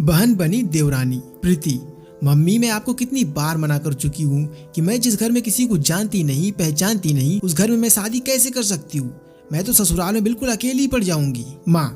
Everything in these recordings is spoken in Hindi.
बहन बनी देवरानी। प्रीति, मम्मी मैं आपको कितनी बार मना कर चुकी हूँ कि मैं जिस घर में किसी को जानती नहीं पहचानती नहीं उस घर में मैं शादी कैसे कर सकती हूँ। मैं तो ससुराल में बिल्कुल अकेली पड़ जाऊंगी। माँ,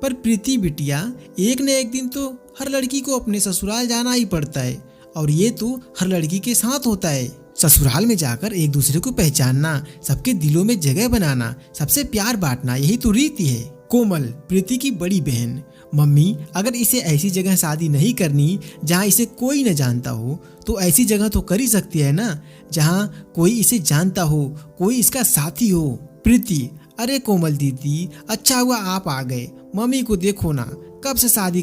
पर प्रीति बिटिया, एक न एक दिन तो हर लड़की को अपने ससुराल जाना ही पड़ता है और ये तो हर लड़की के साथ होता है। ससुराल में जाकर एक दूसरे को पहचानना, सबके दिलों में जगह बनाना, सबसे प्यार बांटना, यही तो रीति है। कोमल, प्रीति की बड़ी बहन। मम्मी, अगर इसे ऐसी जगह शादी नहीं करनी जहाँ इसे कोई न जानता हो तो ऐसी जगह तो कर ही सकती है ना जहाँ कोई इसे जानता हो, कोई इसका साथी हो। प्रीति, अरे कोमल दीदी, अच्छा हुआ आप आ गए। मम्मी को देखो ना, कब से शादी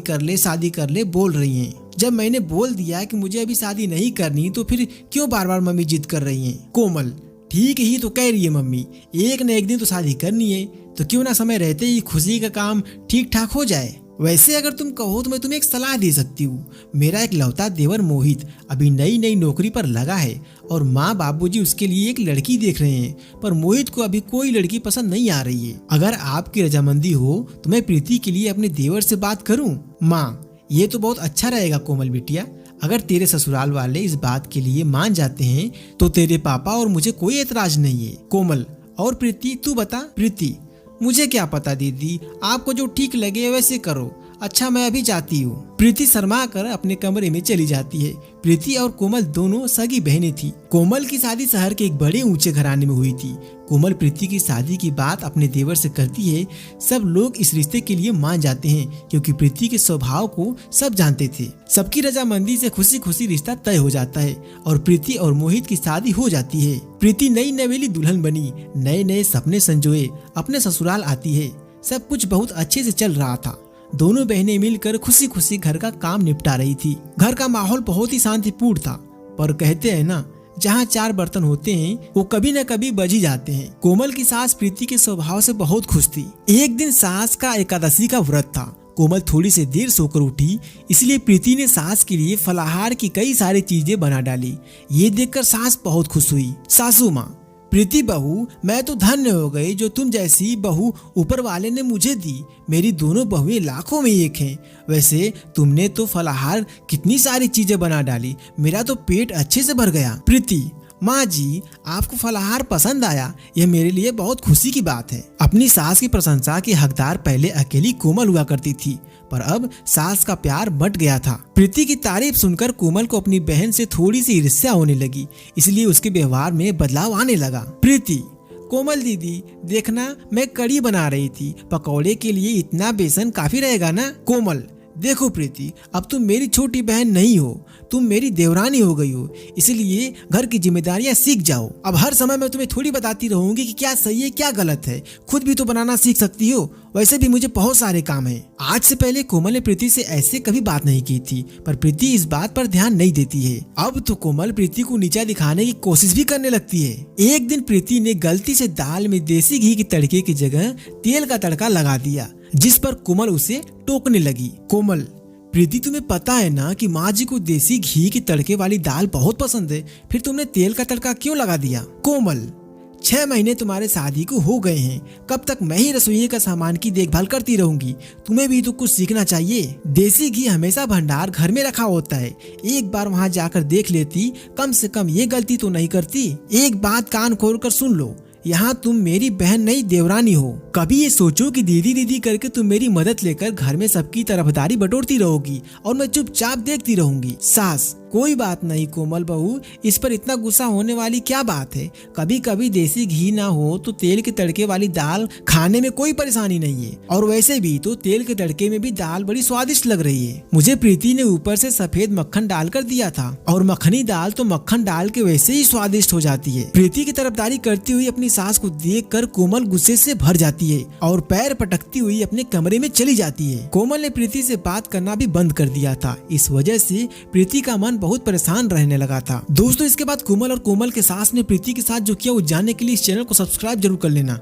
कर ले बोल रही हैं। जब मैंने बोल दिया कि मुझे अभी शादी नहीं करनी तो फिर क्यों बार बार मम्मी जिद कर रही हैं। कोमल, ठीक ही तो कह रही है मम्मी, एक न एक दिन तो शादी करनी है, तो क्यों ना समय रहते ही खुशी का काम ठीक ठाक हो जाए। वैसे अगर तुम कहो तो मैं तुम्हें एक सलाह दे सकती हूँ। मेरा एक लौता देवर मोहित अभी नई नौकरी पर लगा है और माँ बाबूजी उसके लिए एक लड़की देख रहे हैं, पर मोहित को अभी कोई लड़की पसंद नहीं आ रही है। अगर आपकी रजामंदी हो तो मैं प्रीति के लिए अपने देवर से बात करूँ। माँ, ये तो बहुत अच्छा रहेगा कोमल बिटिया। अगर तेरे ससुराल वाले इस बात के लिए मान जाते हैं तो तेरे पापा और मुझे कोई एतराज नहीं है। कोमल, और प्रीति तू बता। प्रीति, मुझे क्या पता दीदी, आपको जो ठीक लगे वैसे करो। अच्छा, मैं अभी जाती हूँ। प्रीति शर्मा कर अपने कमरे में चली जाती है। प्रीति और कोमल दोनों सगी बहनें थी। कोमल की शादी शहर के एक बड़े ऊंचे घराने में हुई थी। कोमल प्रीति की शादी की बात अपने देवर से करती है। सब लोग इस रिश्ते के लिए मान जाते हैं क्योंकि प्रीति के स्वभाव को सब जानते थे। सबकी रजामंदी से खुशी खुशी रिश्ता तय हो जाता है और प्रीति और मोहित की शादी हो जाती है। प्रीति नई नवेली दुल्हन बनी, नए सपने संजोए अपने ससुराल आती है। सब कुछ बहुत अच्छे से चल रहा था। दोनों बहनें मिलकर खुशी खुशी घर का काम निपटा रही थी। घर का माहौल बहुत ही शांतिपूर्ण था, पर कहते हैं ना, जहाँ चार बर्तन होते हैं वो कभी न कभी बज ही जाते हैं। कोमल की सास प्रीति के स्वभाव से बहुत खुश थी। एक दिन सास का एकादशी का व्रत था। कोमल थोड़ी सी देर सोकर उठी, इसलिए प्रीति ने सास के लिए फलाहार की कई सारी चीजें बना डाली। ये देखकर सास बहुत खुश हुई। सासू माँ, प्रीति बहू, मैं तो धन्य हो गई जो तुम जैसी बहू ऊपर वाले ने मुझे दी। मेरी दोनों बहुएं लाखों में एक हैं। वैसे तुमने तो फलाहार कितनी सारी चीजें बना डाली, मेरा तो पेट अच्छे से भर गया। प्रीति, माँ जी, आपको फलाहार पसंद आया, यह मेरे लिए बहुत खुशी की बात है। अपनी सास की प्रशंसा की हकदार पहले अकेली कोमल हुआ करती थी, पर अब सास का प्यार बंट गया था। प्रीति की तारीफ सुनकर कोमल को अपनी बहन से थोड़ी सी ईर्ष्या होने लगी, इसलिए उसके व्यवहार में बदलाव आने लगा। प्रीति, कोमल दीदी देखना, मैं कढ़ी बना रही थी, पकौड़े के लिए इतना बेसन काफी रहेगा ना। कोमल, देखो प्रीति, अब तुम मेरी छोटी बहन नहीं हो, तुम मेरी देवरानी हो गई हो, इसलिए घर की जिम्मेदारियां सीख जाओ। अब हर समय मैं तुम्हें थोड़ी बताती रहूंगी कि क्या सही है क्या गलत है, खुद भी तो बनाना सीख सकती हो। वैसे भी मुझे बहुत सारे काम हैं। आज से पहले कोमल ने प्रीति से ऐसे कभी बात नहीं की थी, पर प्रीति इस बात पर ध्यान नहीं देती है। अब तो कोमल प्रीति को नीचा दिखाने की कोशिश भी करने लगती है। एक दिन प्रीति ने गलती से दाल में देसी घी की तड़के की जगह तेल का तड़का लगा दिया, जिस पर कोमल उसे टोकने लगी। कोमल, प्रीति तुम्हें पता है ना कि माँ जी को देसी घी की तड़के वाली दाल बहुत पसंद है, फिर तुमने तेल का तड़का क्यों लगा दिया। कोमल, 6 महीने तुम्हारे शादी को हो गए हैं, कब तक मैं ही रसोई का सामान की देखभाल करती रहूंगी। तुम्हें भी तो कुछ सीखना चाहिए। देसी घी हमेशा भंडार घर में रखा होता है, एक बार वहाँ जाकर देख लेती, कम से कम ये गलती तो नहीं करती। एक बात कान खोल कर सुन लो, यहाँ तुम मेरी बहन नहीं देवरानी हो। कभी ये सोचो कि दीदी दीदी करके तुम मेरी मदद लेकर घर में सबकी तरफदारी बटोरती रहोगी और मैं चुपचाप देखती रहूंगी। सास, कोई बात नहीं कोमल बहू, इस पर इतना गुस्सा होने वाली क्या बात है। कभी कभी देसी घी ना हो तो तेल के तड़के वाली दाल खाने में कोई परेशानी नहीं है, और वैसे भी तो तेल के तड़के में भी दाल बड़ी स्वादिष्ट लग रही है। मुझे प्रीति ने ऊपर से सफेद मक्खन डाल कर दिया था, और मखनी दाल तो मक्खन डाल के वैसे ही स्वादिष्ट हो जाती है। प्रीति की तरफदारी करती हुई अपनी सास को देखकर कोमल गुस्से से भर जाती है और पैर पटकती हुई अपने कमरे में चली जाती है। कोमल ने प्रीति से बात करना भी बंद कर दिया था। इस वजह से प्रीति का मन बहुत परेशान रहने लगा था। दोस्तों, इसके बाद कोमल और कोमल के सास ने प्रीति के साथ जो किया वो जानने के लिए इस चैनल को सब्सक्राइब जरूर कर लेना।